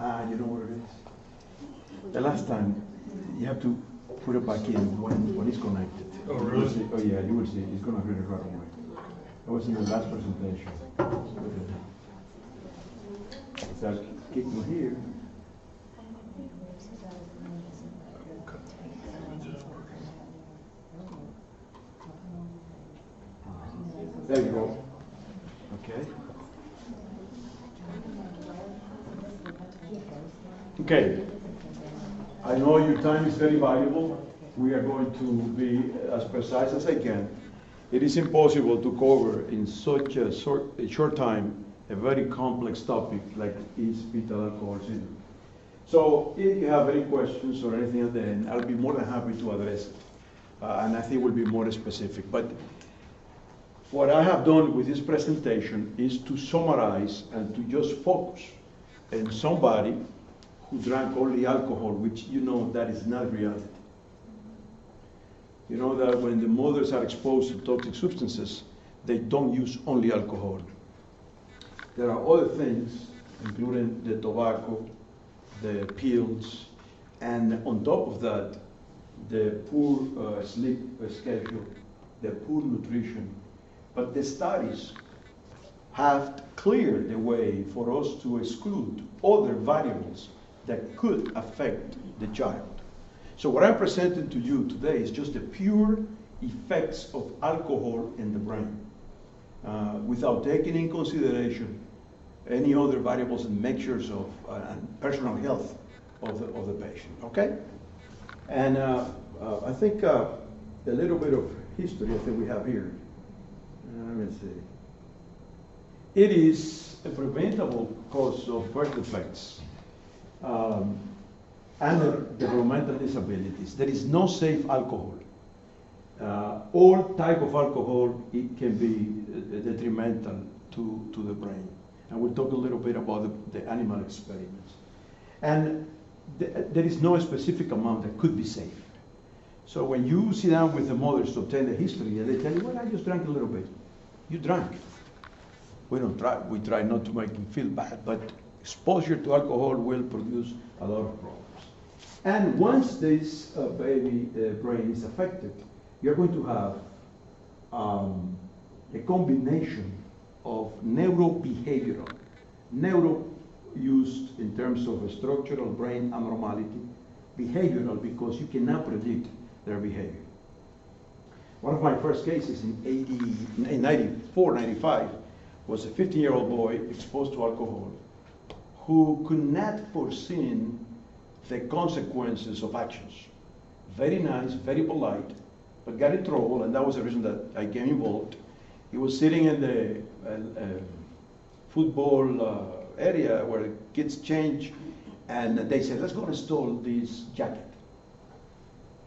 You know what it is? The last time, you have to put it back in when it's connected. Oh, really? Oh, yeah, you will see. It's going to hurt it right away. That was in the last presentation. So keep it here. There you go. Okay. Okay. I know your time is very valuable. We are going to be as precise as I can. It is impossible to cover in such a short time a very complex topic like is fetal alcohol syndrome. So if you have any questions or anything at the end, I'll be more than happy to address it. And I think we'll be more specific. But what I have done with this presentation is to summarize and to just focus on somebody who drank only alcohol, which you know that is not reality. You know that when the mothers are exposed to toxic substances, they don't use only alcohol. There are other things, including the tobacco, the pills, and on top of that, the poor sleep schedule, the poor nutrition. But the studies have cleared the way for us to exclude other variables that could affect the child. So what I'm presenting to you today is just the pure effects of alcohol in the brain, without taking in consideration any other variables and measures of personal health of the patient, okay? And I think a little bit of history I think we have here. Let me see. It is a preventable cause of birth defects and developmental disabilities. There is no safe alcohol. All type of alcohol, it can be detrimental to the brain. And we'll talk a little bit about the animal experiments. And there is no specific amount that could be safe. So when you sit down with the mothers to obtain the history, and they tell you, well, I just drank a little bit. You drank. We try not to make them feel bad, but exposure to alcohol will produce a lot of problems. And once this baby brain is affected, you're going to have a combination of neurobehavioral, neuro used in terms of a structural brain abnormality, behavioral because you cannot predict their behavior. One of my first cases in 94, 95 was a 15-year-old boy exposed to alcohol who could not foresee the consequences of actions. Very nice, very polite, but got in trouble, and that was the reason that I came involved. He was sitting in the football area where the kids change, and they said, let's go install this jacket.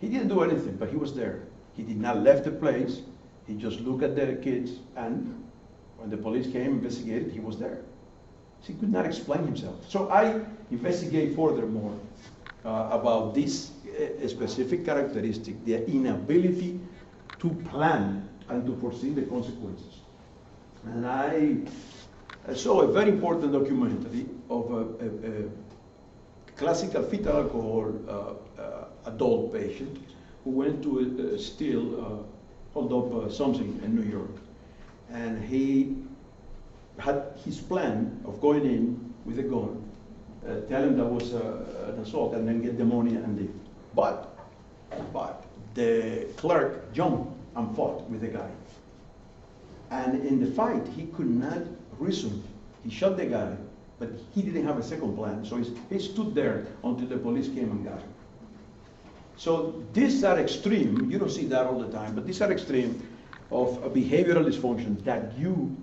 He didn't do anything, but he was there. He did not leave the place. He just looked at the kids, and when the police came, investigated, he was there. So he could not explain himself. So I investigate furthermore about this specific characteristic, the inability to plan and to foresee the consequences. And I saw a very important documentary of a classical fetal alcohol adult patient who went to hold up something in New York. And he had his plan of going in with a gun, tell him that was an assault, and then get the money and leave. But the clerk jumped and fought with the guy. And in the fight, he could not reason. He shot the guy, but he didn't have a second plan. So he stood there until the police came and got him. So these are extreme, you don't see that all the time, but these are extreme of a behavioral dysfunction that you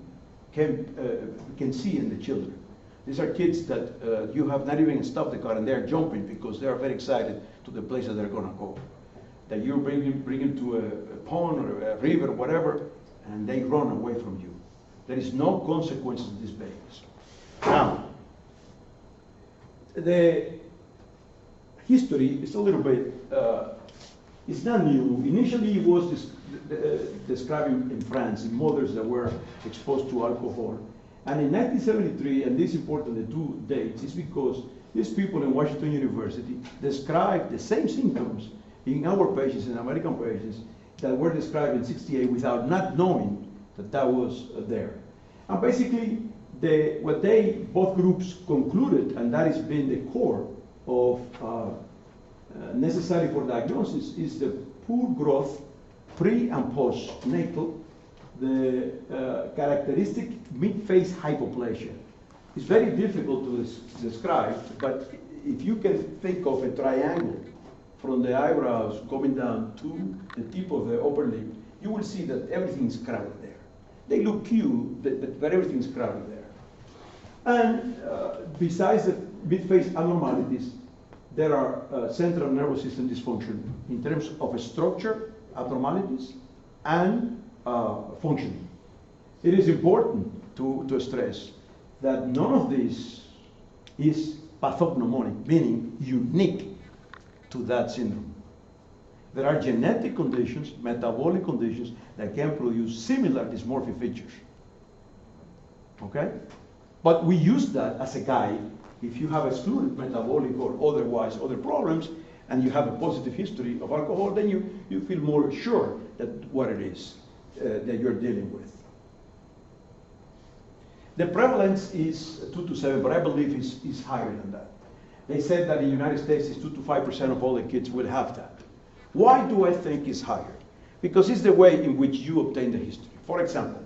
can see in the children. These are kids that you have not even stopped the car and they're jumping because they are very excited to the place that they're gonna go. That you bring them to a pond or a river, whatever, and they run away from you. There is no consequences to these babies. Now, the history is a little bit, it's not new. Initially it was described in France, in mothers that were exposed to alcohol. And in 1973, and this is important, the two dates, is because these people in Washington University described the same symptoms in our patients, in American patients, that were described in '68 without not knowing that that was there. And basically, what both groups concluded, and that has been the core of necessary for diagnosis, is the poor growth pre and postnatal, the characteristic mid-phase hypoplasia. It's very difficult to describe, but if you can think of a triangle from the eyebrows coming down to the tip of the upper lip, you will see that everything's crowded there. They look cute, but everything's crowded there. And besides the mid-phase abnormalities, there are central nervous system dysfunction in terms of structure, abnormalities, and functioning. It is important to stress that none of this is pathognomonic, meaning unique to that syndrome. There are genetic conditions, metabolic conditions that can produce similar dysmorphic features. Okay? But we use that as a guide. If you have excluded metabolic or otherwise other problems, and you have a positive history of alcohol, then you feel more sure that what it is that you're dealing with. The prevalence is 2 to 7, but I believe is higher than that. They said that in the United States, it's 2 to 5% of all the kids will have that. Why do I think it's higher? Because it's the way in which you obtain the history. For example,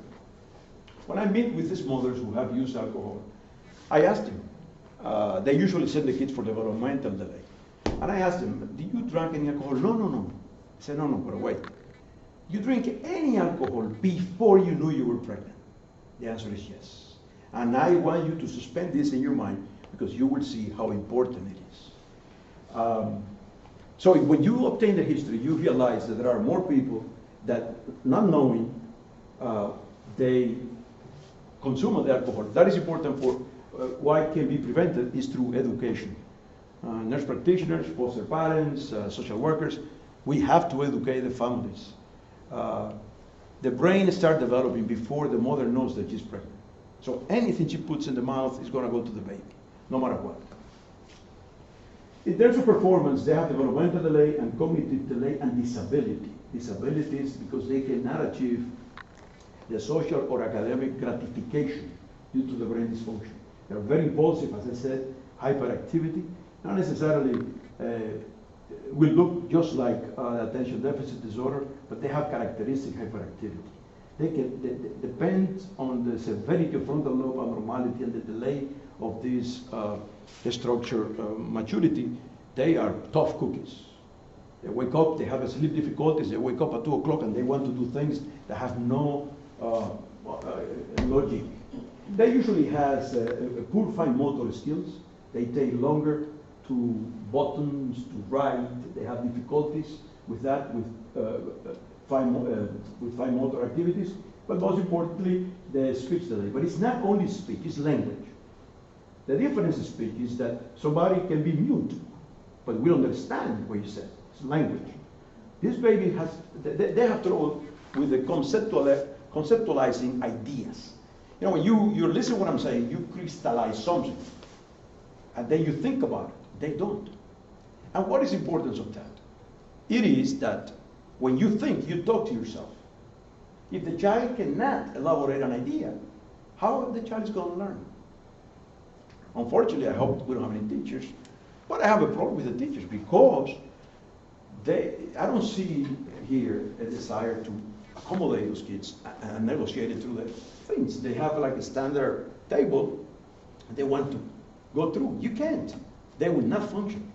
when I meet with these mothers who have used alcohol, I ask them, they usually send the kids for developmental delay. And I asked them, do you drink any alcohol? No, no, no. I said, no, no, but wait. You drink any alcohol before you knew you were pregnant? The answer is yes. And I want you to suspend this in your mind because you will see how important it is. So when you obtain the history, you realize that there are more people that, not knowing, they consume the alcohol. That is important for why it can be prevented is through education. Nurse practitioners, foster parents, social workers, we have to educate the families. The brain starts developing before the mother knows that she's pregnant. So anything she puts in the mouth is going to go to the baby, no matter what. In terms of performance, they have developmental delay and cognitive delay and disability. Disabilities because they cannot achieve the social or academic gratification due to the brain dysfunction. They're very impulsive, as I said, hyperactivity, not necessarily will look just like attention deficit disorder, but they have characteristic hyperactivity. They depend on the severity of frontal lobe abnormality and the delay of this structure maturity. They are tough cookies. They wake up, they have sleep difficulties, they wake up at 2 o'clock and they want to do things that have no logic. They usually has poor fine motor skills. They take longer to buttons, to write. They have difficulties with that, with fine motor activities. But most importantly, the speech delay. But it's not only speech, it's language. The difference in speech is that somebody can be mute, but we understand what you said. It's language. This baby has, they have trouble with the conceptualizing ideas. You know, when you listen to what I'm saying, you crystallize something. And then you think about it. They don't. And what is the importance of that? It is that when you think, you talk to yourself. If the child cannot elaborate an idea, how the child is going to learn? Unfortunately, I hope we don't have any teachers, but I have a problem with the teachers because I don't see here a desire to accommodate those kids and negotiate it through the things. They have like a standard table, they want to go through. You can't. They will not function.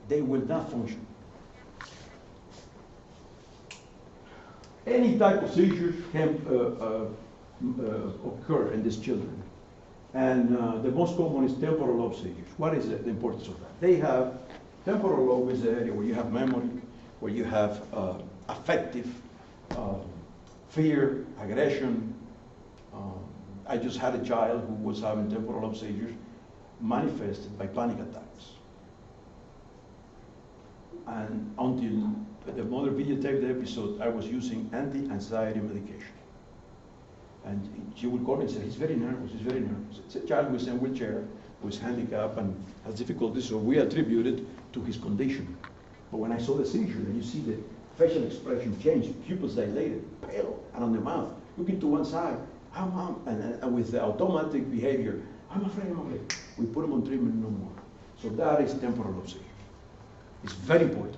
They will not function. Any type of seizures can occur in these children. And the most common is temporal lobe seizures. What is the importance of that? They have, temporal lobe is the area where you have memory, where you have affective, fear, aggression. I just had a child who was having temporal lobe seizures manifested by panic attacks. And until the mother videotaped the episode, I was using anti-anxiety medication. And she would call me and say, he's very nervous, he's very nervous. It's a child who is in a wheelchair, who is handicapped and has difficulties, so we attribute it to his condition. But when I saw the seizure, and you see the facial expression change, pupils dilated, pale, and on the mouth, looking to one side, and with the automatic behavior, I'm afraid. We put him on treatment, no more. So that is temporal obsession. It's very important.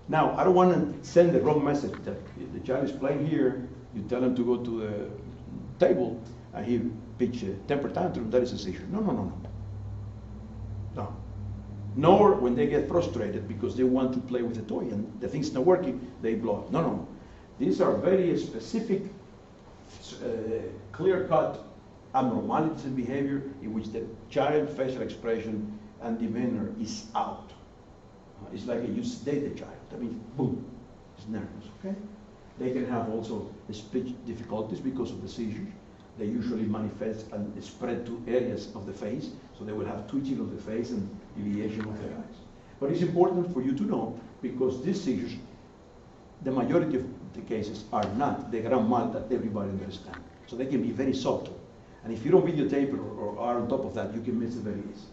Now, I don't want to send the wrong message that the child is playing here, you tell him to go to the table, and he pitch a temper tantrum, that is a seizure. No. Nor when they get frustrated because they want to play with a toy and the thing's not working, they blow up. No. These are very specific, clear-cut abnormalities in behavior in which the child facial expression and demeanor is out. It's like you sedate the child. I mean, boom, it's nervous, okay? They can have also speech difficulties because of the seizures. They usually manifest and spread to areas of the face, so they will have twitching of the face and deviation of their eyes. But it's important for you to know, because these seizures, the majority of the cases are not the grand mal that everybody understands. So they can be very subtle. And if you don't videotape it or are on top of that, you can miss it very easy.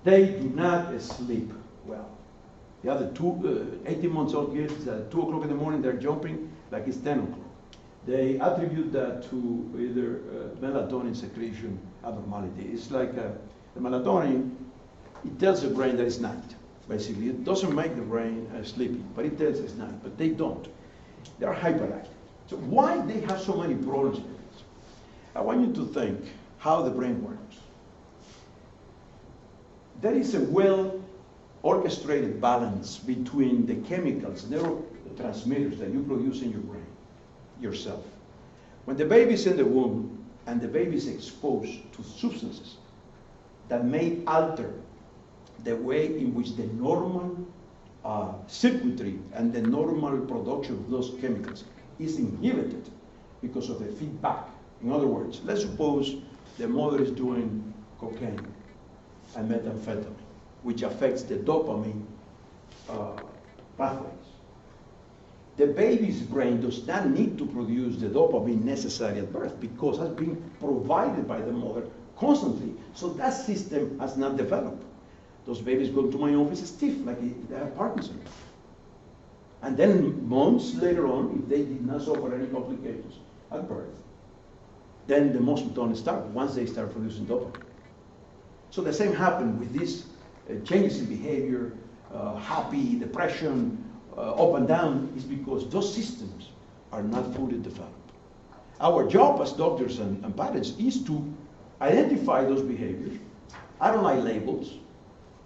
They do not sleep well. The other 18-month-old kids, at 2 o'clock in the morning, they're jumping like it's 10 o'clock. They attribute that to either melatonin secretion abnormality. It's like the melatonin, it tells the brain that it's night. Basically, it doesn't make the brain sleepy, but it tells it's night. But they don't. They are hyperactive. So why they have so many problems with this? I want you to think how the brain works. There is a well-orchestrated balance between the chemicals, neurotransmitters that you produce in your brain, yourself. When the baby is in the womb and the baby is exposed to substances that may alter the way in which the normal circuitry and the normal production of those chemicals is inhibited because of the feedback. In other words, let's suppose the mother is doing cocaine and methamphetamine, which affects the dopamine pathways. The baby's brain does not need to produce the dopamine necessary at birth because it has been provided by the mother constantly. So that system has not developed. Those babies go to my office stiff, like they have Parkinson's. And then months later on, if they did not suffer any complications at birth, then the muscle starts once they start producing dopamine. So the same happened with these changes in behavior, happy, depression, up and down, is because those systems are not fully developed. Our job as doctors and parents is to identify those behaviors. I don't like labels.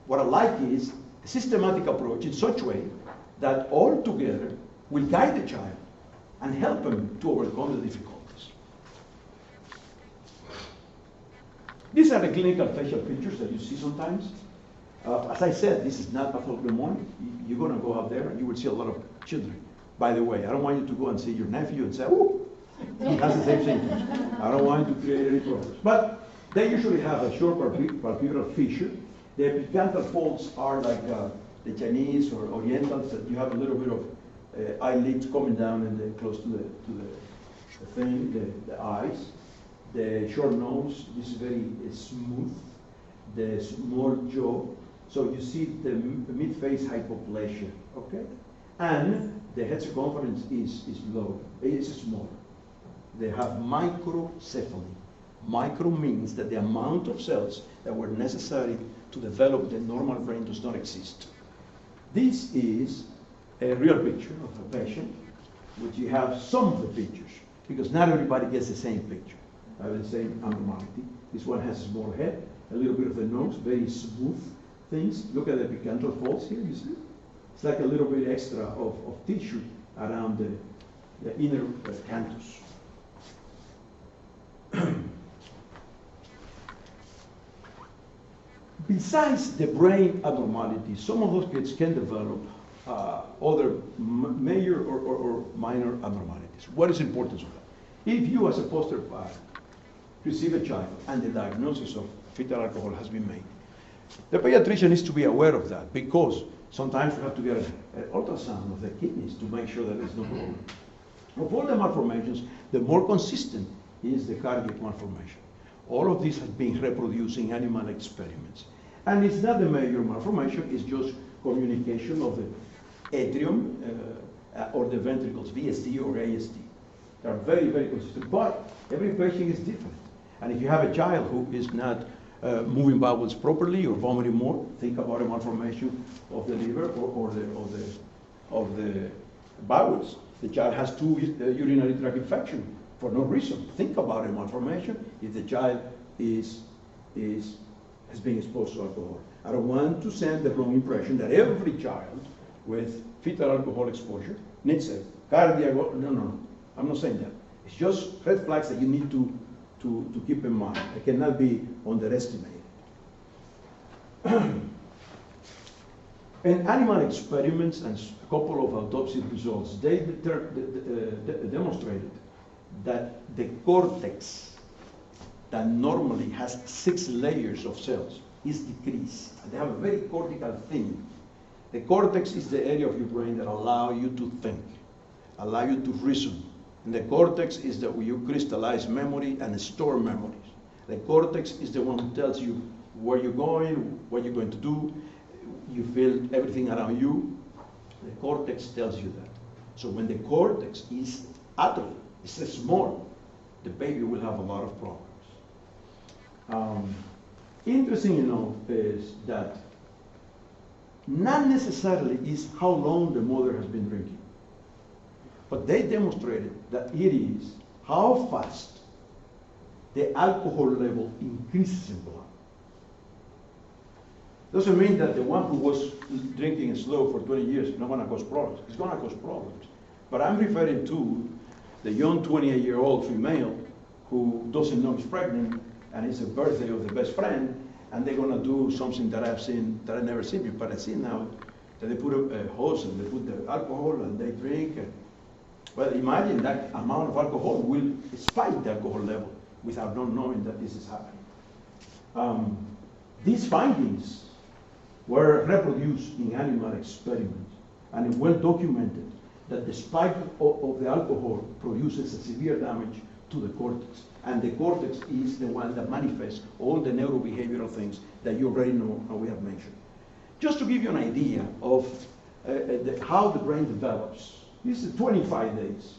What I like is a systematic approach in such a way that all together will guide the child and help him to overcome the difficulties. These are the clinical facial features that you see sometimes. As I said, this is not pathognomonic. You're going to go out there and you will see a lot of children. By the way, I don't want you to go and see your nephew and say, oh, he has the same symptoms. I don't want you to create any problems. But they usually have a short palpebral fissure. The epicantral folds are like the Chinese or Orientals, that you have a little bit of eyelids coming down and close to the thing, the eyes. The short nose, this is very smooth. The small jaw. So you see the mid-face hypoplasia, okay? And the head circumference is low, it's small. They have microcephaly. Micro means that the amount of cells that were necessary to develop the normal brain does not exist. This is a real picture of a patient, which you have some of the pictures, because not everybody gets the same picture, the same abnormality. This one has a small head, a little bit of the nose, very smooth things. Look at the epicantral folds here, you see? It's like a little bit extra of tissue around the inner canthus. Besides the brain abnormalities, some of those kids can develop other major or minor abnormalities. What is the importance of that? If you, as a foster parent, receive a child and the diagnosis of fetal alcohol has been made, the pediatrician needs to be aware of that, because sometimes you have to get an ultrasound of the kidneys to make sure that there's no problem. Of all the malformations, the more consistent is the cardiac malformation. All of this has been reproduced in animal experiments. And it's not a major malformation, it's just communication of the atrium or the ventricles, VSD or ASD. They are very, very consistent, but every patient is different. And if you have a child who is not moving bowels properly or vomiting more, think about a malformation of the liver or of the bowels. The child has 2 urinary tract infections for no reason. Think about a malformation if the child has been exposed to alcohol. I don't want to send the wrong impression that every child with fetal alcohol exposure needs a cardiac. No. I'm not saying that. It's just red flags that you need to keep in mind. It cannot be underestimated. In animal experiments and a couple of autopsy results, they demonstrated that the cortex that normally has 6 layers of cells is decreased. They have a very cortical thing. The cortex is the area of your brain that allows you to think, allow you to reason. And the cortex is that you crystallize memory and store memories. The cortex is the one who tells you where you're going, what you're going to do. You feel everything around you. The cortex tells you that. So when the cortex is atrophied, it's small, the baby will have a lot of problems. Interesting enough is that not necessarily is how long the mother has been drinking. But they demonstrated that it is how fast the alcohol level increases in blood. Doesn't mean that the one who was drinking slow for 20 years is not going to cause problems. It's going to cause problems. But I'm referring to the young 28-year-old female who doesn't know she's pregnant and it's the birthday of the best friend, and they're going to do something that I've seen, that I've never seen before, but I see now, that they put a hose and they put the alcohol and they drink. Well, imagine that amount of alcohol will spike the alcohol level without not knowing that this is happening. These findings were reproduced in animal experiments, and it well documented that the spike of the alcohol produces a severe damage to the cortex. And the cortex is the one that manifests all the neurobehavioral things that you already know and we have mentioned. Just to give you an idea of how the brain develops, this is 25 days.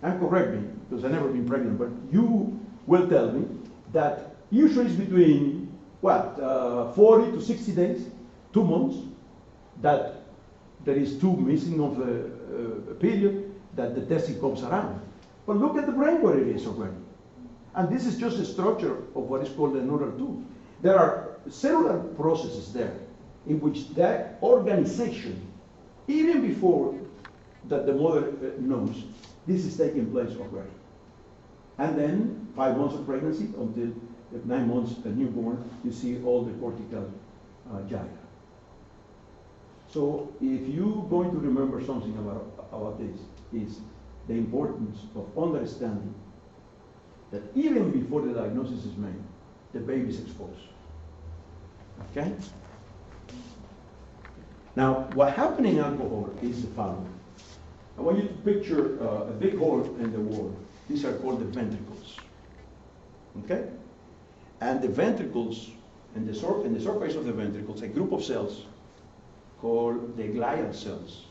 And correct me, because I've never been pregnant, but you will tell me that usually it's between, 40 to 60 days, 2 months, that there is 2 missing of the period that the testing comes around. But look at the brain where it is already. And this is just a structure of what is called the neural tube. There are cellular processes there in which that organization, even before that the mother knows, this is taking place already. And then 5 months of pregnancy until 9 months a newborn, you see all the cortical gyra. So if you're going to remember something about this, is the importance of understanding that even before the diagnosis is made, the baby is exposed. Okay? Now, what happens in alcohol is the following. I want you to picture a big hole in the wall. These are called the ventricles. Okay? And the ventricles, in the surface of the ventricles, a group of cells called the glial cells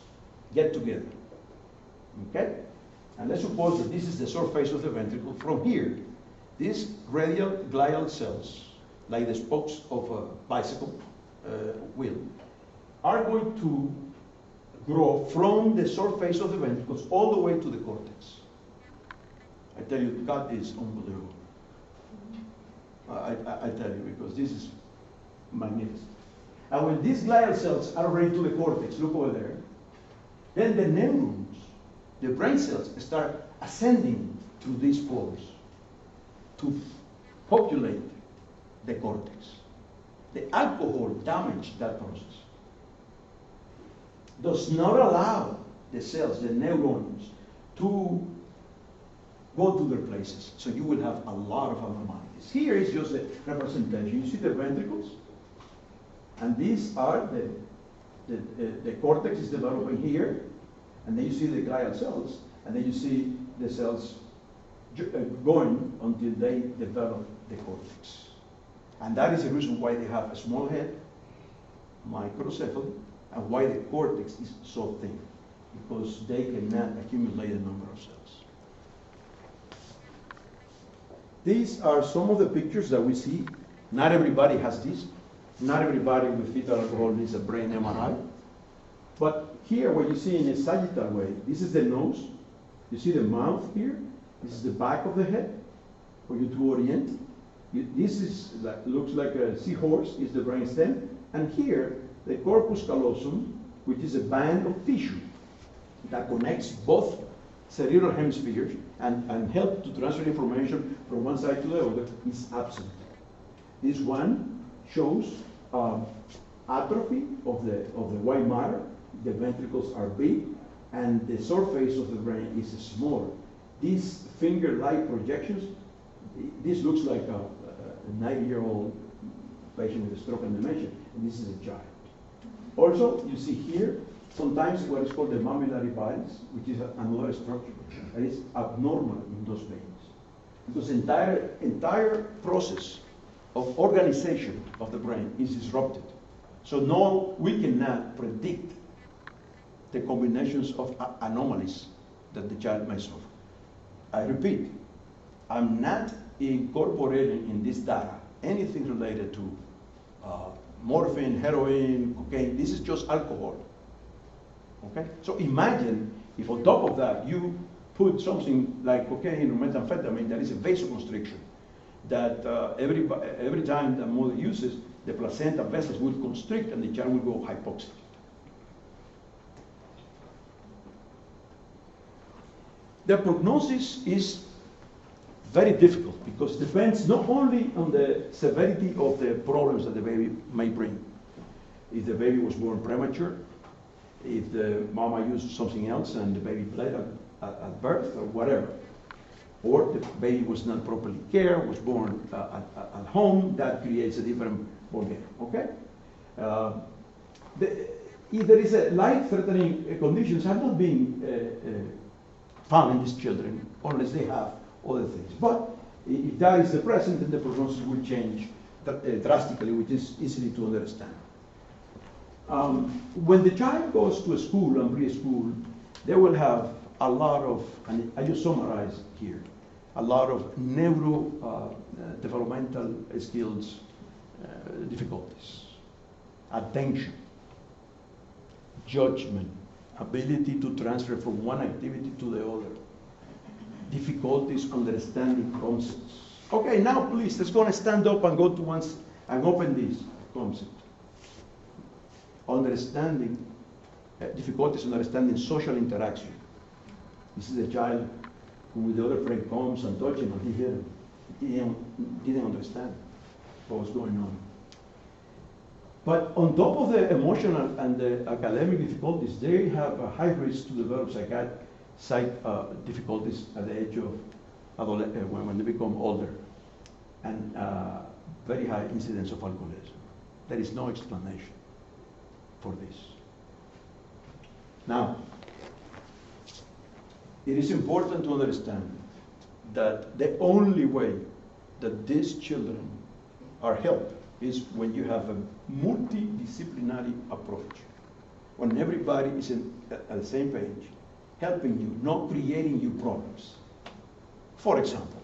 get together. Okay? And let's suppose that this is the surface of the ventricle. From here, these radial glial cells, like the spokes of a bicycle wheel, are going to grow from the surface of the ventricles all the way to the cortex. I tell you, God is unbelievable. I tell you, because this is magnificent. And when these glial cells are ready to the cortex, look over there, then the neurons, the brain cells, start ascending through these pores to populate the cortex. The alcohol damaged that process. Does not allow the cells, the neurons, to go to their places. So you will have a lot of abnormalities. Here is just a representation. You see the ventricles? And these are the cortex is developing here. And then you see the glial cells. And then you see the cells going until they develop the cortex. And that is the reason why they have a small head, microcephaly, and why the cortex is so thin, because they cannot accumulate a number of cells. These are some of the pictures that we see. Not everybody has this. Not everybody with fetal alcohol needs a brain MRI. But here, what you see in a sagittal way, this is the nose. You see the mouth here. This is the back of the head for you to orient. This is looks like a seahorse, is the brainstem. And here, the corpus callosum, which is a band of tissue that connects both cerebral hemispheres and help to transfer information from one side to the other, is absent. This one shows atrophy of the white matter. The ventricles are big, and the surface of the brain is small. These finger-like projections, this looks like a 90-year-old patient with a stroke and dementia, and this is a child. Also, you see here, sometimes what is called the mammillary bodies, which is another structure that is abnormal in those babies. Because the entire process of organization of the brain is disrupted. So no, we cannot predict the combinations of anomalies that the child may suffer. I repeat, I'm not incorporating in this data anything related to morphine, heroin, cocaine. This is just alcohol. Okay? So imagine if on top of that you put something like cocaine or methamphetamine that is a vasoconstriction, that every time the mother uses, the placenta vessels will constrict and the child will go hypoxic. The prognosis is very difficult because it depends not only on the severity of the problems that the baby may bring. If the baby was born premature, if the mama used something else and the baby bled at birth or whatever, or the baby was not properly cared, was born at home, that creates a different ballgame, okay? If there is a life-threatening conditions have not been found in these children unless they have other things. But if that is the present, then the prognosis will change drastically, which is easily to understand. When the child goes to a school and preschool, they will have a lot of, and I just summarize here, a lot of developmental skills difficulties, attention, judgment, ability to transfer from one activity to the other, difficulties understanding concepts. Okay, now please, let's go and stand up and go to once and open this concept. Understanding, difficulties understanding social interaction. This is a child who with the other friend comes and touches him and he didn't understand what was going on. But on top of the emotional and the academic difficulties, they have a high risk to develop psych difficulties at the age of when they become older, and very high incidence of alcoholism. There is no explanation for this. Now, it is important to understand that the only way that these children are helped is when you have a multidisciplinary approach, when everybody is at the same page, helping you, not creating you problems. For example,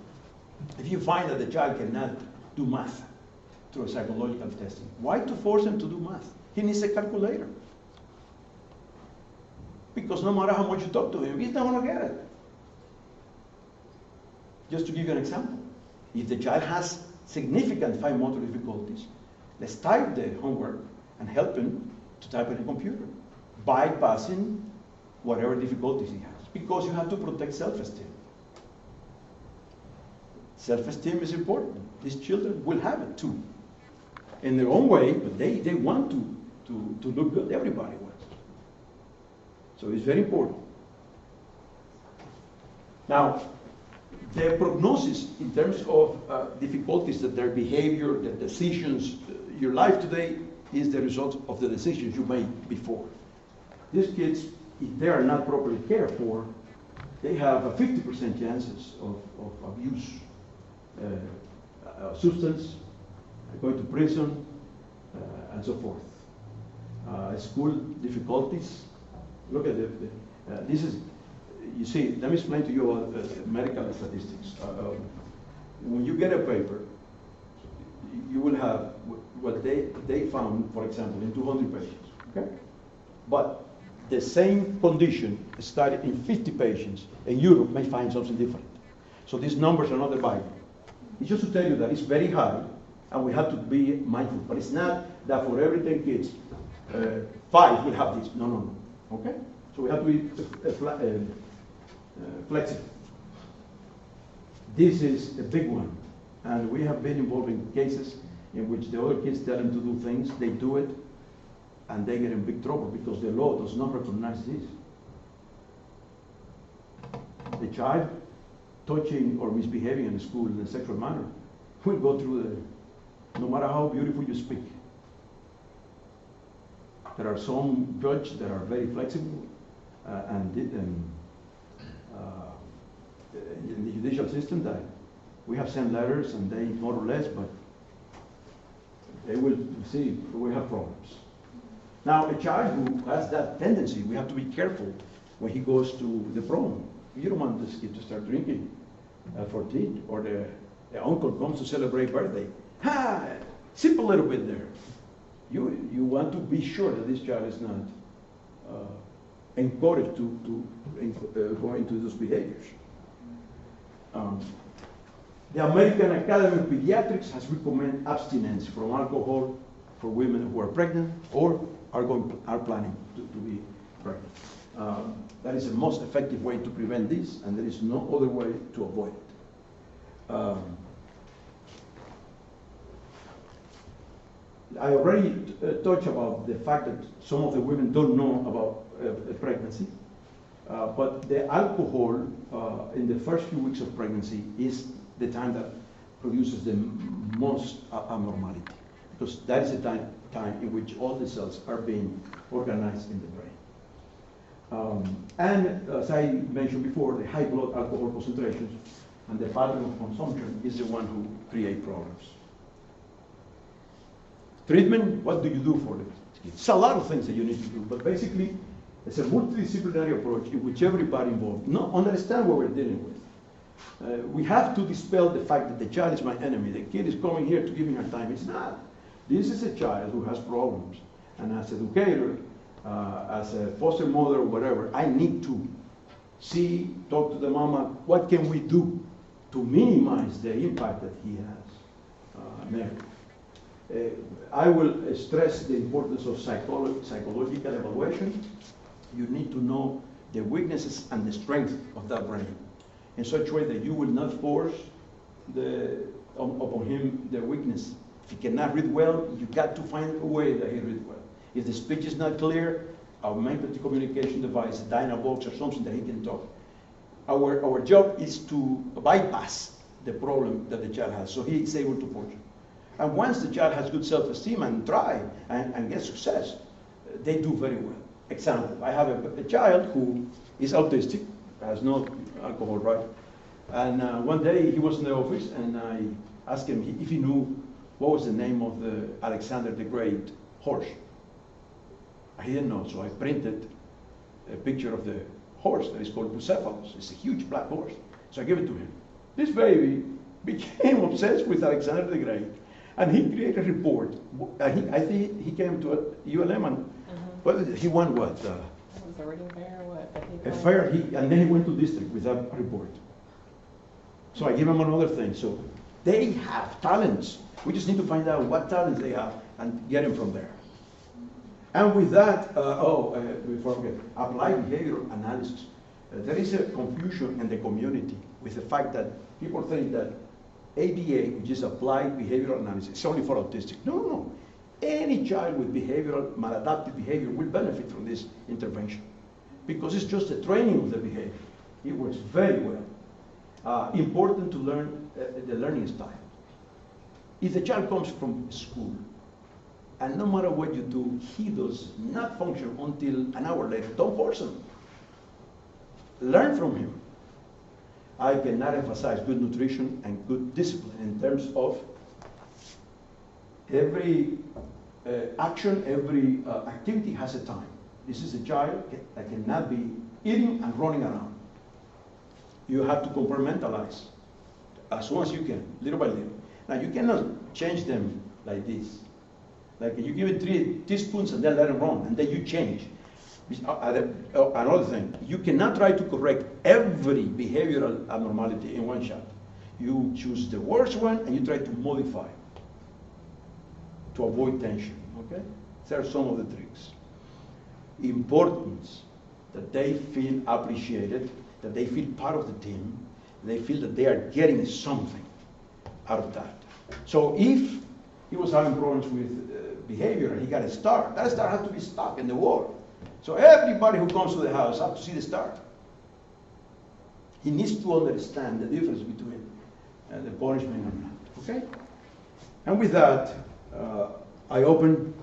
if you find that the child cannot do math through a psychological testing, why to force him to do math? He needs a calculator. Because no matter how much you talk to him, he's not going to get it. Just to give you an example, if the child has significant fine motor difficulties, let's type the homework and help him to type in a computer, bypassing whatever difficulties he has, because you have to protect self-esteem. Self-esteem is important. These children will have it too, in their own way, but they want to look good. Everybody wants. So it's very important. Now, the prognosis in terms of difficulties that their behavior, their decisions, your life today is the result of the decisions you made before. These kids, if they are not properly cared for, they have a 50% chances of abuse substance, going to prison, and so forth. School difficulties. Look at this is, you see, let me explain to you about medical statistics. When you get a paper, you will have what they found, for example, in 200 patients, okay? But the same condition studied in 50 patients in Europe may find something different. So these numbers are not the Bible. It's just to tell you that it's very high, and we have to be mindful. But it's not that for every 10 kids, 5 will have this. No, no, no. Okay? So we have to be flexible. This is a big one. And we have been involved in cases in which the other kids tell them to do things, they do it, and they get in big trouble because the law does not recognize this. The child touching or misbehaving in school in a sexual manner will go through no matter how beautiful you speak. There are some judges that are very flexible in the judicial system that we have sent letters and they more or less, but they will see we have problems. Now, a child who has that tendency, we have to be careful when he goes to the prom. You don't want this kid to start drinking at 14, or the uncle comes to celebrate birthday. Sip a little bit there. You want to be sure that this child is not encouraged to go into those behaviors. The American Academy of Pediatrics has recommended abstinence from alcohol for women who are pregnant or are planning to be pregnant. That is the most effective way to prevent this, and there is no other way to avoid it. I already touched about the fact that some of the women don't know about pregnancy, but the alcohol in the first few weeks of pregnancy is the time that produces the most abnormality, because that is the time in which all the cells are being organized in the brain. And as I mentioned before, the high blood alcohol concentrations and the pattern of consumption is the one who create problems. Treatment, what do you do for it? It's a lot of things that you need to do, but basically it's a multidisciplinary approach in which everybody involved understand what we're dealing with. We have to dispel the fact that the child is my enemy. The kid is coming here to give me her time. It's not. This is a child who has problems. And as an educator, as a foster mother or whatever, I need to talk to the mama, what can we do to minimize the impact that he has made? I will stress the importance of psychological evaluation. You need to know the weaknesses and the strength of that brain in such a way that you will not force upon him the weakness. If he cannot read well, you got to find a way that he reads well. If the speech is not clear, augment the communication device, a Dynabox or something that he can talk. Our job is to bypass the problem that the child has, so he is able to function. And once the child has good self-esteem and try and get success, they do very well. Example, I have a child who is autistic, has no alcohol, right? And one day he was in the office and I asked him if he knew what was the name of the Alexander the Great horse. He didn't know, so I printed a picture of the horse that is called Bucephalus. It's a huge black horse. So I gave it to him. This baby became obsessed with Alexander the Great, and he created a report. I think he came to ULM and well, he won what? Was a reading fair or what? A fair, and then he went to district with that report. So I give him another thing. So they have talents. We just need to find out what talents they have and get them from there. And with that, before I forget, applied behavioral analysis. There is a confusion in the community with the fact that people think that ABA, which is applied behavioral analysis, is only for autistic. No, no, no. Any child with maladaptive behavior will benefit from this intervention because it's just a training of the behavior. It works very well. Important to learn the learning style. If the child comes from school and no matter what you do, he does not function until an hour later, don't force him. Learn from him. I cannot emphasize good nutrition and good discipline in terms of every action, every activity has a time. This is a child that cannot be eating and running around. You have to compartmentalize as soon as you can, little by little. Now you cannot change them like this. Like you give it 3 teaspoons and then let them run, and then you change. Another thing, you cannot try to correct every behavioral abnormality in one shot. You choose the worst one and you try to modify to avoid tension, okay? There are some of the tricks. Importance, that they feel appreciated, that they feel part of the team, they feel that they are getting something out of that. So if he was having problems with behavior and he got a star, that star has to be stuck in the wall. So everybody who comes to the house has to see the star. He needs to understand the difference between the punishment and not, okay? And with that, I open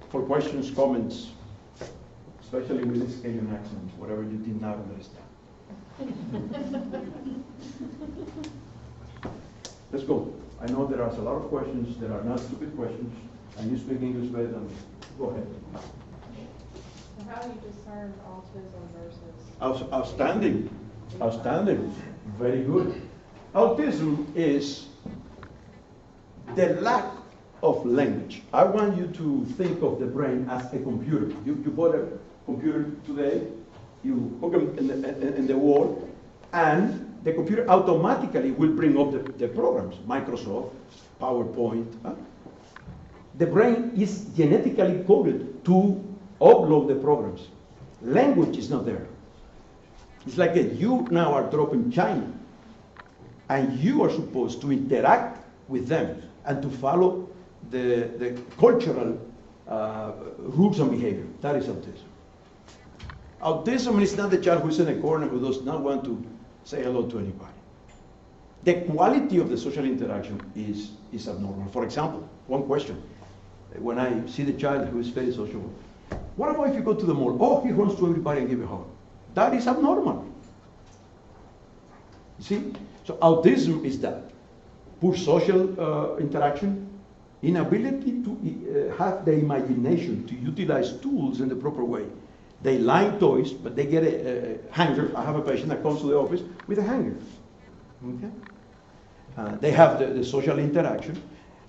for questions, comments, especially with this Cajun accent, whatever you did not understand. Let's go. I know there are a lot of questions that are not stupid questions, and you speak English better than me. Go ahead. So how do you discern autism versus? Outstanding. Outstanding. Very good. Autism is the lack of language. I want you to think of the brain as a computer. You bought a computer today, you hook them in the wall, and the computer automatically will bring up the programs, Microsoft, PowerPoint. The brain is genetically coded to upload the programs. Language is not there. It's like you now are dropping China, and you are supposed to interact with them and to follow the cultural rules and behavior. That is autism. Autism is not the child who's in a corner who does not want to say hello to anybody. The quality of the social interaction is abnormal. For example, one question. When I see the child who is very sociable, what about if you go to the mall? Oh, he runs to everybody and gives a hug. That is abnormal. You see? So autism is that. Poor social interaction, inability to have the imagination to utilize tools in the proper way. They line toys, but they get a hanger. I have a patient that comes to the office with a hanger. Okay? They have the social interaction.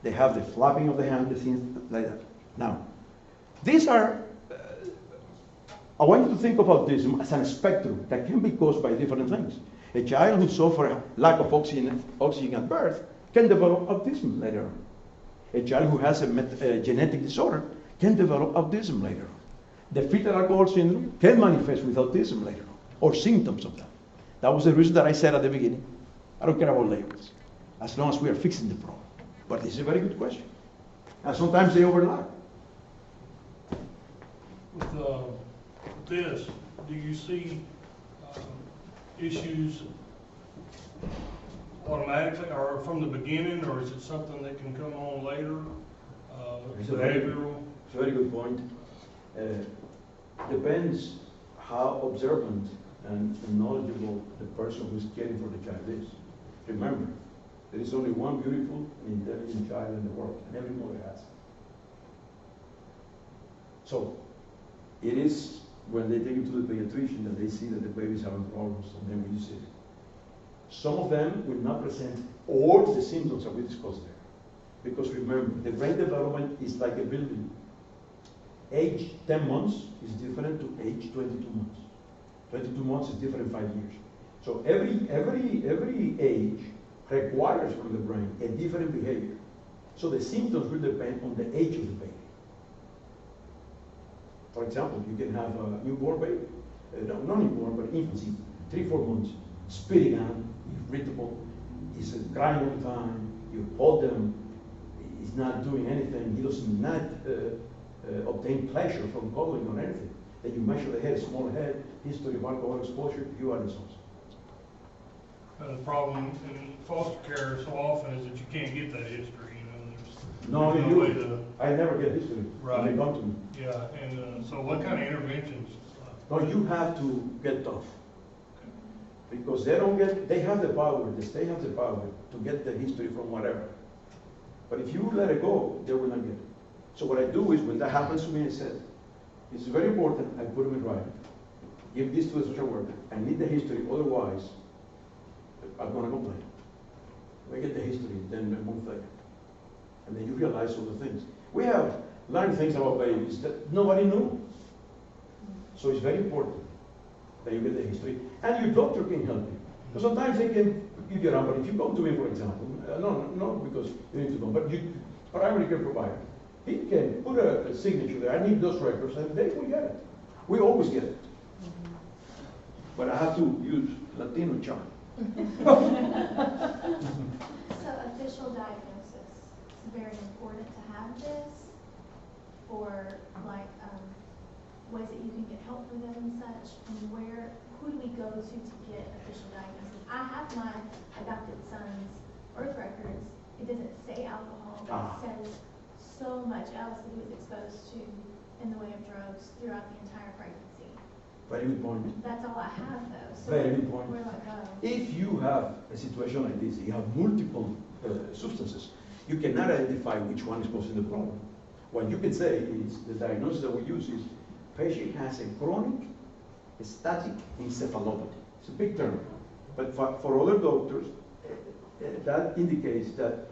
They have the flapping of the hand, the things like that. Now, these are, I want you to think of autism as a spectrum that can be caused by different things. A child who suffers lack of oxygen at birth can develop autism later on. A child who has a genetic disorder can develop autism later on. The fetal alcohol syndrome can manifest with autism later on, or symptoms of that. That was the reason that I said at the beginning, I don't care about labels, as long as we are fixing the problem. But this is a very good question. And sometimes they overlap. With this, do you see issues automatically or from the beginning, or is it something that can come on later? It's a very good point. Depends how observant and knowledgeable the person who is caring for the child is. Remember, there is only one beautiful and intelligent child in the world, and every mother has it. So, it is when they take him to the pediatrician that they see that the baby's having problems, and then we use it. Some of them will not present all the symptoms that we discussed there. Because remember, the brain development is like a building. Age 10 months is different to age 22 months. 22 months is different 5 years. So every age requires from the brain a different behavior. So the symptoms will depend on the age of the baby. For example, you can have a newborn baby, not newborn, but infancy, 3-4 months, spitting out, irritable, he's crying all the time, you hold them, he's not doing anything, he does not obtain pleasure from cuddling or anything. Then you measure the head, small head, history of alcohol exposure, you are the source. The problem in foster care so often is that you can't get that history. No, there's you way do. to, I never get history. Right. When they come to me. yeah, and so what kind of interventions? No, you have to get tough. Because they don't get, they have the power, the state has the power to get the history from whatever. But if you let it go, they will not get it. So what I do is when that happens to me, I said, it's very important, I put them in writing. Give this to the social worker. I need the history, otherwise, I'm gonna complain. When I get the history, then I move there. And then you realize all the things. We have learned things about babies that nobody knew. So it's very important that you get the history. And your doctor can help you. Because sometimes they can give you a number. If you go to me, for example, not because you need to go, but you, primary care provider, he can put a signature there. I need those records, and they will get it. We always get it. But I have to use Latino charm. So official diagnosis, it's very important to have this for like ways that you can get help for them and such, and who do we go to get official diagnosis? I have my adopted son's birth records. It doesn't say alcohol, but it says so much else that he was exposed to in the way of drugs throughout the entire pregnancy. Very good point. That's all I have though. So Very good point. where do I go? If you have a situation like this, you have multiple substances, you cannot identify which one is causing the problem. What you can say is, the diagnosis that we use is, patient has a chronic static encephalopathy. It's a big term, but for other doctors, that indicates that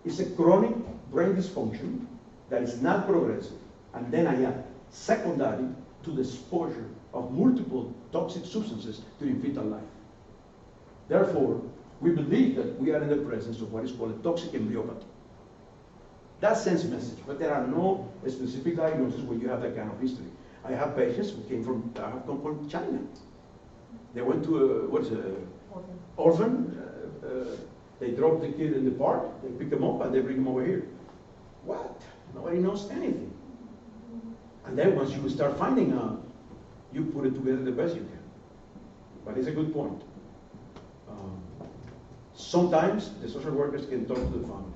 it's a chronic brain dysfunction that is not progressive, and then I add secondary to the exposure of multiple toxic substances during fetal life. Therefore, we believe that we are in the presence of what is called a toxic embryopathy. That sends message, but there are no specific diagnoses where you have that kind of history. I have patients who have come from China. They went to orphan. They drop the kid in the park, they pick him up, and they bring him over here. What? Nobody knows anything. And then once you start finding out, you put it together the best you can. But it's a good point. Sometimes the social workers can talk to the family.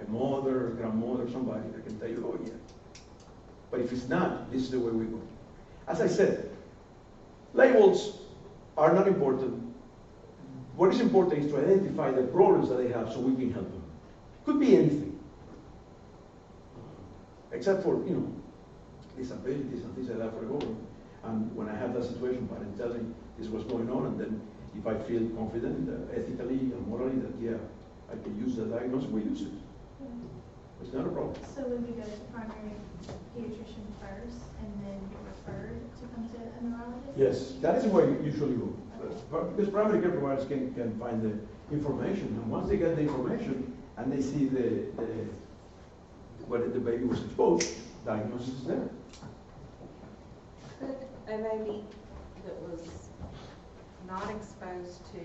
A mother, grandmother, somebody that can tell you, oh yeah. But if it's not, this is the way we go. As I said, labels are not important. What is important is to identify the problems that they have so we can help them. Could be anything. Except for, disabilities and things like that for the government. And when I have that situation, parents tell me this is what's going on, and then if I feel confident, ethically and morally, that yeah, I can use the diagnosis, we use it. It's not a problem. So would we go to the primary pediatrician first and then be referred to come to a neurologist? Yes, that is where you usually go. Because primary care providers can find the information, and once they get the information and they see whether the baby was exposed, diagnosis is there. Could a baby that was not exposed to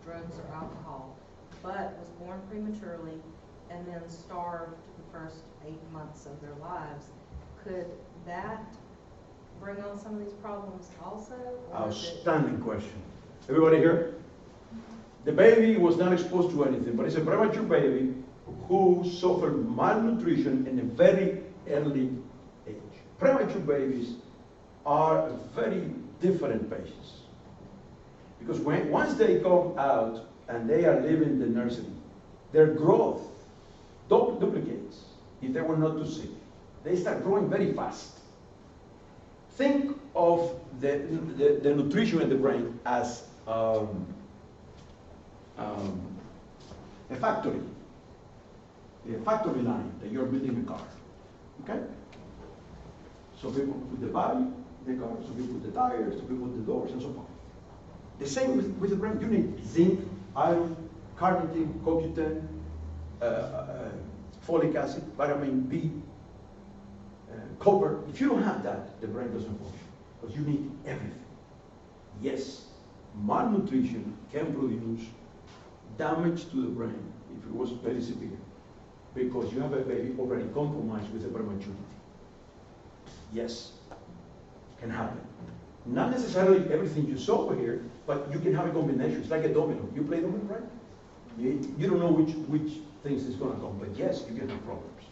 drugs or alcohol, but was born prematurely and then starved the first 8 months of their lives, could that bring on some of these problems also? Outstanding question. Everybody here? The baby was not exposed to anything, but it's a premature baby who suffered malnutrition in a very early age. Premature babies are very different patients. Because once they come out and they are leaving the nursery, their growth duplicates if they were not too sick. They start growing very fast. Think of the nutrition in the brain as a factory line that you're building a car. Okay? So people put the body in the car, so people put the tires, so people put the doors, and so on. The same with the brain. You need zinc, iron, carnitine, CoQ10, folic acid, vitamin B, copper. If you don't have that, the brain doesn't function, because you need everything. Yes, malnutrition can produce damage to the brain if it was very severe, because you have a baby already compromised with a prematurity. Yes, can happen. Not necessarily everything you saw over here, but you can have a combination. It's like a domino. You play domino, right? You don't know which things is going to come, but yes, you can have problems.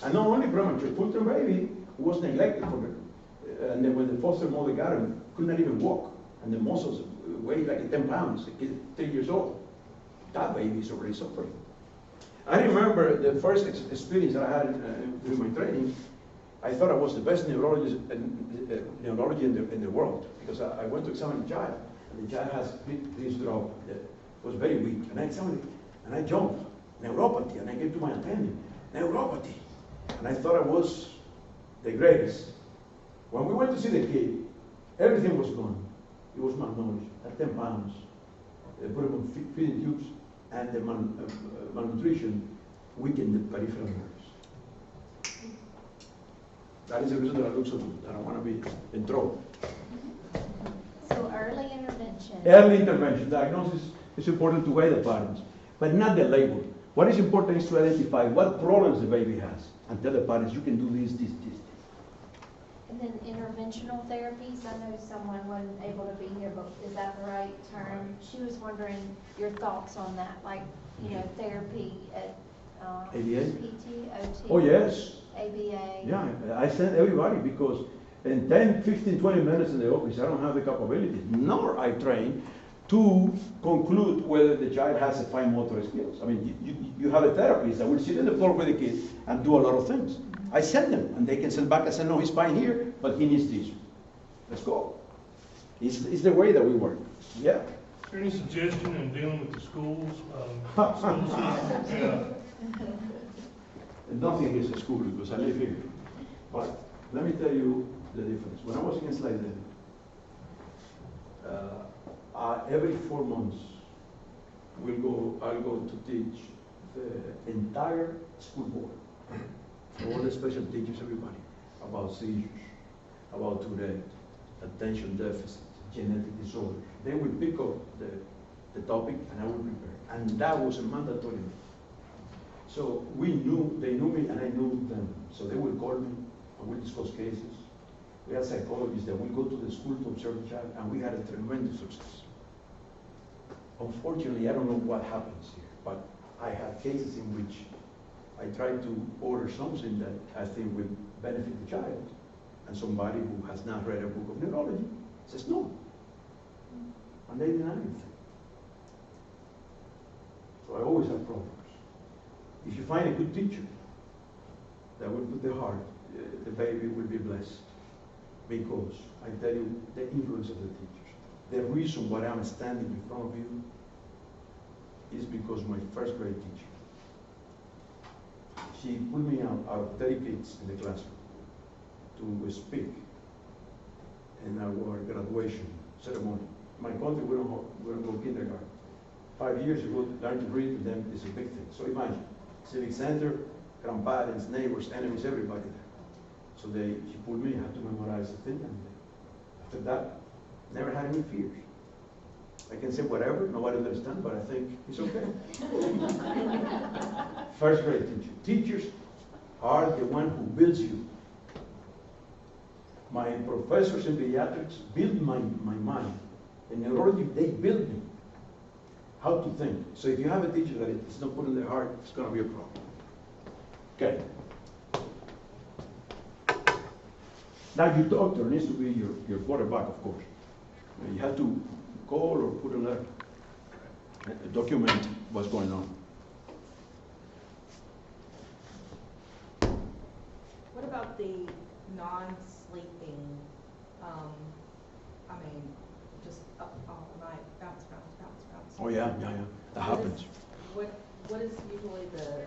And not only premature, full-term baby who was neglected for her, and then when the foster mother got him, could not even walk. and the muscles weigh like 10 pounds, a kid 3 years old. That baby is already suffering. I remember the first experience that I had during my training. I thought I was the best neurologist neurology in the world, because I went to examine the child, and the child has this drop that was very weak, and I examined it, and I jumped, neuropathy, and I came to my attending, neuropathy, and I thought I was the greatest. When we went to see the kid, everything was gone. He was malnourished, at 10 pounds. They put him on feeding tubes, and the malnutrition weakened the peripheral nerves. That is the reason that I look so good. I don't want to be in trouble. So early intervention. Early intervention, diagnosis is important to guide the parents, but not the label. What is important is to identify what problems the baby has, and tell the parents, you can do this, this, this. And then interventional therapies, I know someone wasn't able to be here, but is that the right term? She was wondering your thoughts on that, like, you know, therapy at ABA? PT, OT. Oh, yes. ABA. Yeah, I send everybody, because in 10, 15, 20 minutes in the office, I don't have the capabilities, nor I train to conclude whether the child has a fine motor skills. I mean, you have a therapist that will sit in the floor with the kid and do a lot of things. I send them, and they can send back and say, no, he's fine here, but he needs this. Let's go. It's the way that we work. Yeah. Is there any suggestion in dealing with the schools? School systems? Yeah. Nothing against the school, because I live here. But let me tell you the difference. When I was in Slide every 4 months, I'll go to teach the entire school board, all the special teachers, everybody, about seizures, about Tourette, attention deficit, genetic disorders. They will pick up the topic, and I will prepare. And that was a mandatory. So they knew me, and I knew them. So they will call me, and we'll discuss cases. We had psychologists that will go to the school to observe the child, and we had a tremendous success. Unfortunately, I don't know what happens here, but I have cases in which I try to order something that I think will benefit the child, and somebody who has not read a book of neurology says no, and they deny anything. So I always have problems. If you find a good teacher that will put the heart, the baby will be blessed. Because I tell you, the influence of the teachers. The reason why I'm standing in front of you is because my first grade teacher, she put me out of 30 kids in the classroom to speak in our graduation ceremony. In my country, we don't go kindergarten. 5 years ago, learn to read to them is a big thing. So imagine, civic center, grandparents, neighbors, enemies, everybody there. So she pulled me, I had to memorize the thing, and after that, never had any fears. I can say whatever, nobody understands, but I think it's okay. First grade teacher. Teachers are the one who builds you. My professors in pediatrics build my mind. In neurology, they build me. How to think. So if you have a teacher that is not putting their heart, it's going to be a problem. Okay. Now your doctor needs to be your quarterback, of course. You have to call or put a letter, document what's going on. What about the non-sleeping, just up all night, bounce. Oh yeah, that happens. What is usually the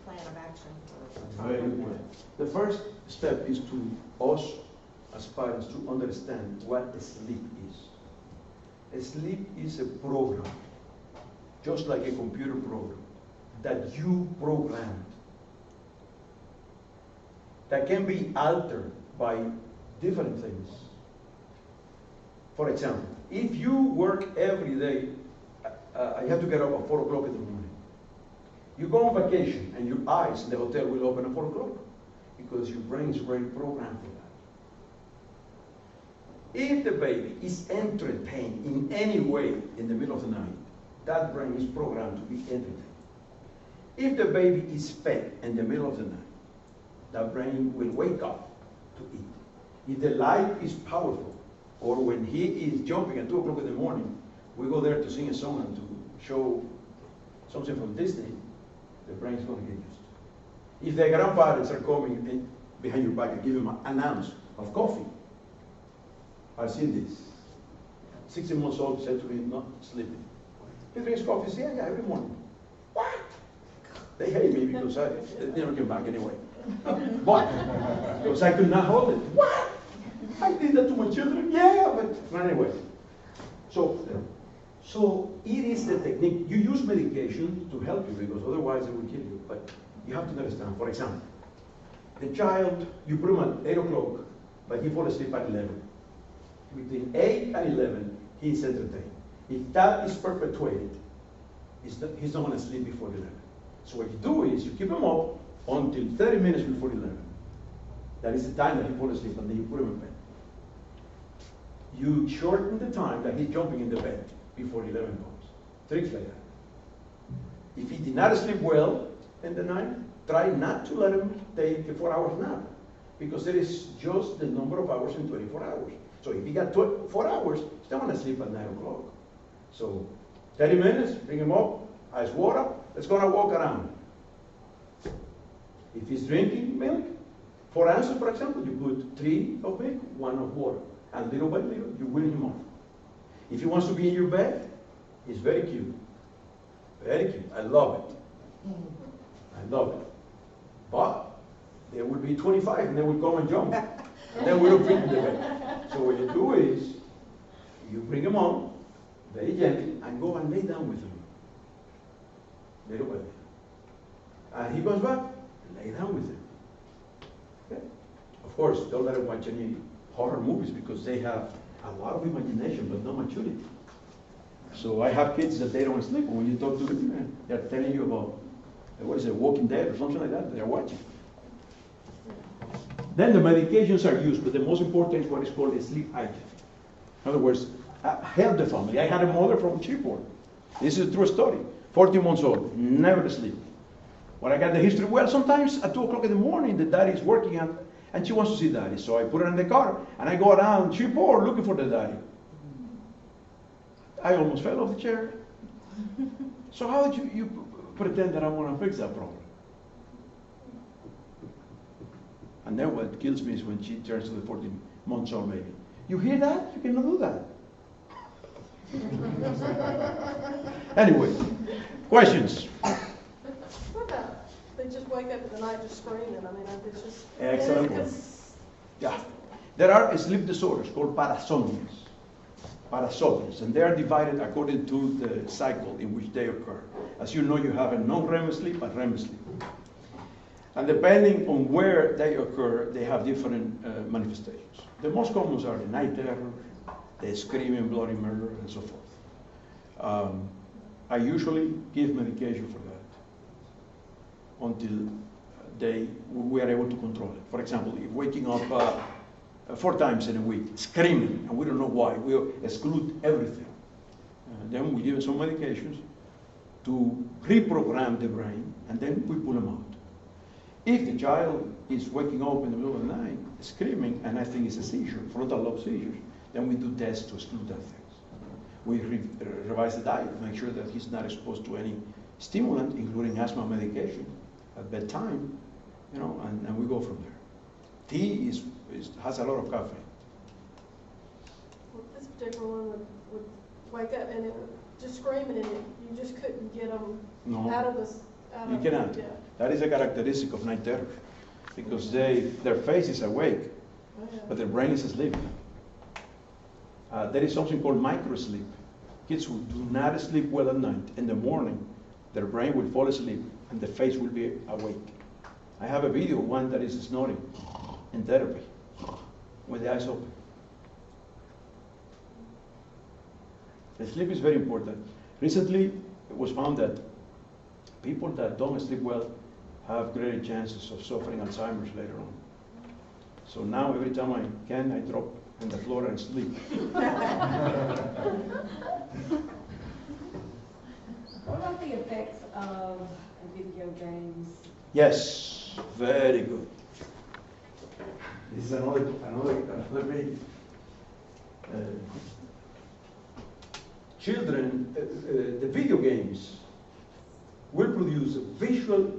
plan of action for Very good point. The first step is to us as parents to understand what sleep is. Sleep is a program, just like a computer program, that you programmed, that can be altered by different things. For example, if you work every day, you have to get up at 4 o'clock in the morning. You go on vacation and your eyes in the hotel will open at 4 o'clock because your brain is already programmed for that. If the baby is entertained in any way in the middle of the night, that brain is programmed to be entertained. If the baby is fed in the middle of the night, that brain will wake up to eat. If the light is powerful, Or when he is jumping at 2 o'clock in the morning, we go there to sing a song and to show something from Disney, the brain's going to get used. If the grandparents are coming in behind your back and give him an ounce of coffee, I've seen this. 16 months old said to me, not sleeping. He drinks coffee, yeah, every morning. What? They hate me because they don't get back anyway. But, because I could not hold it. What? I did that to my children? Yeah, but anyway. So it is the technique. You use medication to help you because otherwise it will kill you. But you have to understand, for example, the child, you put him at 8 o'clock, but he falls asleep at 11. Between 8 and 11, he's entertained. If that is perpetuated, he's not going to sleep before 11. So what you do is you keep him up until 30 minutes before 11. That is the time that he falls asleep, and then you put him in bed. You shorten the time that he's jumping in the bed before 11 comes. Tricks like that. If he did not sleep well in the night, try not to let him take a 4-hour nap, because there is just the number of hours in 24 hours. So if he got 4 hours, he's not going to sleep at 9 o'clock. So 30 minutes, bring him up, ice water, let's go and walk around. If he's drinking milk, 4 ounces, for example, you put 3 of milk, 1 of water. And little by little, you wean him off. If he wants to be in your bed, he's very cute. Very cute. I love it. I love it. But there will be 25 and they will come and jump. And then we don't fit in the bed. So what you do is, you bring him on, very gently, and go and lay down with him. Little by little. And he comes back, lay down with him. Okay? Of course, don't let him watch any horror movies because they have a lot of imagination but no maturity. So I have kids that they don't sleep. When you talk to them, they're telling you about, what is it, Walking Dead or something like that. They're watching. Then the medications are used, but the most important is what is called a sleep hygiene. In other words, help the family. I had a mother from Chipor. This is a true story. 14 months old, never sleep. When I got the history, well, sometimes at 2 o'clock in the morning, the daddy is working and she wants to see daddy. So I put her in the car and I go around Chipor looking for the daddy. I almost fell off the chair. So how did you pretend that I want to fix that problem? And then what kills me is when she turns to the 14 months old baby. You hear that? You cannot do that. Anyway, questions? What about, they just wake up in the night just screaming? I mean, it's just... Excellent one. Yeah. There are sleep disorders called parasomnias. Parasomnias, and they are divided according to the cycle in which they occur. As you know, you have a non-REM sleep and REM sleep. And depending on where they occur, they have different manifestations. The most common are the night terror, the screaming, bloody murder, and so forth. I usually give medication for that until we are able to control it. For example, if waking up 4 times in a week, screaming, and we don't know why, we exclude everything. Then we give some medications to reprogram the brain, and then we pull them out. If the child is waking up in the middle of the night, screaming, and I think it's a seizure, frontal lobe seizures, then we do tests to exclude that things. We revise the diet, make sure that he's not exposed to any stimulant, including asthma medication, at bedtime, and we go from there. Tea has a lot of caffeine. Well, this particular one would wake up and it would just screaming, and you just couldn't get them out of this. You cannot. Yeah. That is a characteristic of night terror, because their face is awake, but their brain is asleep. There is something called microsleep. Kids who do not sleep well at night, in the morning, their brain will fall asleep and the face will be awake. I have a video of one that is snoring in therapy with the eyes open. The sleep is very important. Recently, it was found that people that don't sleep well have greater chances of suffering Alzheimer's later on. So now every time I can, I drop on the floor and sleep. What about the effects of video games? Yes, very good. This is another way. children, the video games will produce visual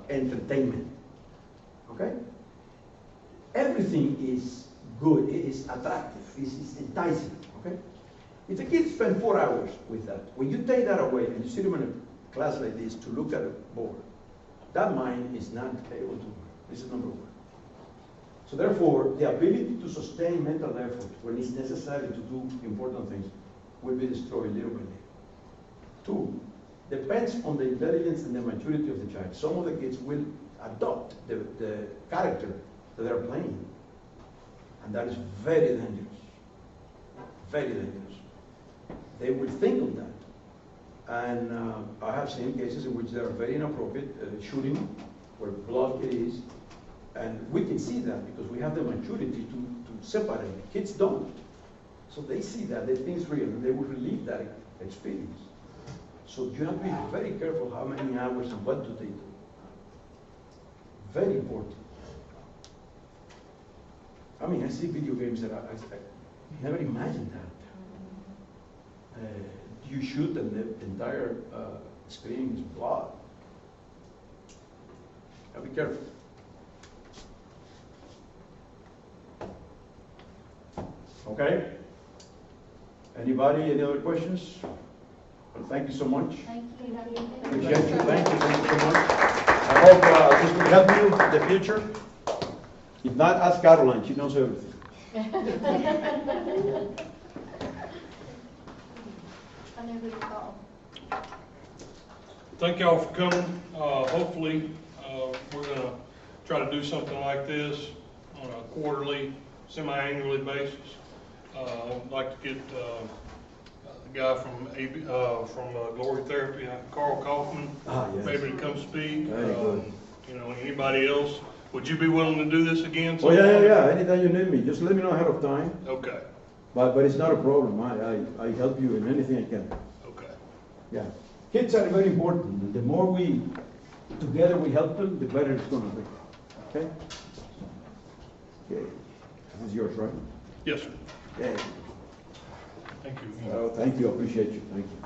entertainment. Okay? Everything is good, it is attractive, it is enticing. Okay? If the kids spend 4 hours with that, when you take that away and you sit them in a class like this to look at a board, that mind is not able to work. This is number one. So therefore, the ability to sustain mental effort when it's necessary to do important things will be destroyed little by little. Two, depends on the intelligence and the maturity of the child. Some of the kids will adopt the character that they're playing. And that is very dangerous. Very dangerous. They will think of that. And I have seen cases in which they are very inappropriate, shooting where blood is. And we can see that because we have the maturity to separate it. Kids don't. So they see that, they think it's real, and they will relieve that experience. So you have to be very careful how many hours and what do they do. Very important. I mean, I see video games that I never imagined that. You shoot and the entire screen is blood. Now be careful. Okay? Anybody, any other questions? Well, thank you so much. Thank you. Appreciate you. Thank you so much. I hope this will help you in the future. If not, ask Caroline. She knows everything. I know who to call. Thank y'all for coming. Hopefully, we're gonna try to do something like this on a quarterly, semi-annually basis. I'd like to get the guy from Glory Therapy, Carl Kaufman, Yes. maybe to come speak. Very good. You know, anybody else? Would you be willing to do this again? Oh, yeah. Anytime you need me, just let me know ahead of time. Okay, But it's not a problem. I help you in anything I can. okay. Yeah. Kids are very important. The more we together we help them, the better it's going to be. Okay? Okay. This is yours, right? Yes, sir. Yeah. Thank you. Thank you. I appreciate you. Thank you.